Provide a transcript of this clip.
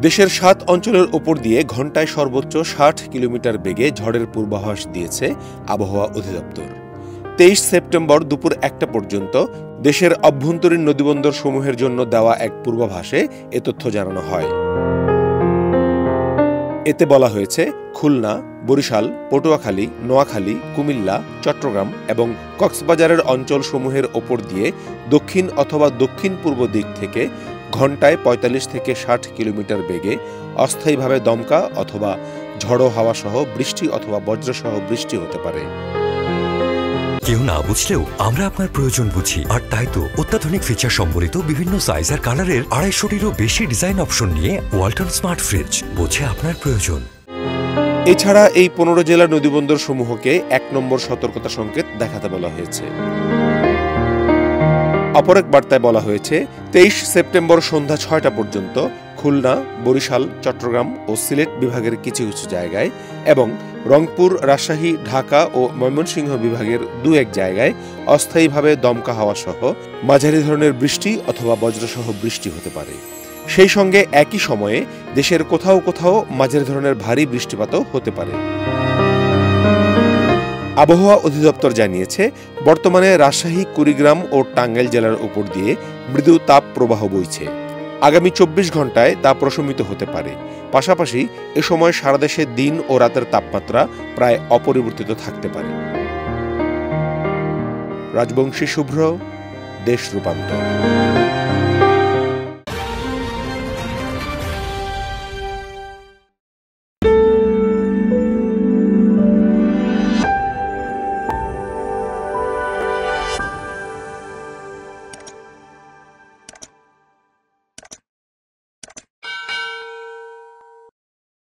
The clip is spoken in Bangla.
দেশের ৭ অঞ্চলের ওপর দিয়ে ঘণ্টায় সর্বোচ্চ ৬০ কিলোমিটার বেগে ঝড়ের পূর্বাভাস দিয়েছে আবহাওয়া অধিদপ্তর। ২৩ সেপ্টেম্বর দুপুর ১টা পর্যন্ত দেশের অভ্যন্তরীণ নদীবন্দর সমূহের জন্য দেওয়া এক পূর্বাভাসে এ তথ্য জানানো হয়। এতে বলা হয়েছে, খুলনা, বরিশাল, পটুয়াখালী, নোয়াখালী, কুমিল্লা, চট্টগ্রাম এবং কক্সবাজারের অঞ্চলসমূহের ওপর দিয়ে দক্ষিণ অথবা দক্ষিণ পূর্ব দিক থেকে ঘণ্টায় ৪৫ থেকে ৬০ কিলোমিটার বেগে অস্থায়ীভাবে দমকা অথবা ঝড়ো হাওয়া সহ বৃষ্টি অথবা বজ্রসহ বৃষ্টি হতে পারে। কেউ না বুঝলেও আমরা আপনার প্রয়োজন বুঝি, আর তাই তো অত্যাধুনিক ফিচার সম্বলিত বিভিন্ন সাইজ আর কালারের ২৫০টিরও বেশি ডিজাইন অপশন নিয়ে ওয়ালটন স্মার্ট ফ্রিজ বোঝে আপনার প্রয়োজন। এছাড়া এই ১৫ জেলার নদীবন্দর সমূহকে ১ নম্বর সতর্কতা সংকেত দেখাতে বলা হয়েছে। অপর এক বার্তায় বলা হয়েছে, ২৩ সেপ্টেম্বর সন্ধ্যা ৬টা পর্যন্ত খুলনা, বরিশাল, চট্টগ্রাম ও সিলেট বিভাগের কিছু কিছু জায়গায় এবং রংপুর, রাজশাহী, ঢাকা ও ময়মনসিংহ বিভাগের ২-১ জায়গায় অস্থায়ীভাবে দমকা হাওয়া সহ মাঝারি ধরনের বৃষ্টি অথবা বজ্রসহ বৃষ্টি হতে পারে। সেই সঙ্গে একই সময়ে দেশের কোথাও কোথাও মাঝারি ধরনের ভারী বৃষ্টিপাতও হতে পারে। আবহাওয়া অধিদপ্তর জানিয়েছে, বর্তমানে রাজশাহী, কুড়িগ্রাম ও টাঙ্গাইল জেলার উপর দিয়ে মৃদু তাপ প্রবাহ বইছে। আগামী ২৪ ঘণ্টায় তা প্রশমিত হতে পারে। পাশাপাশি এ সময় সারা দেশে দিন ও রাতের তাপমাত্রা প্রায় অপরিবর্তিত থাকতে পারে। রাজবংশী শুভ্র, দেশ রূপান্তর।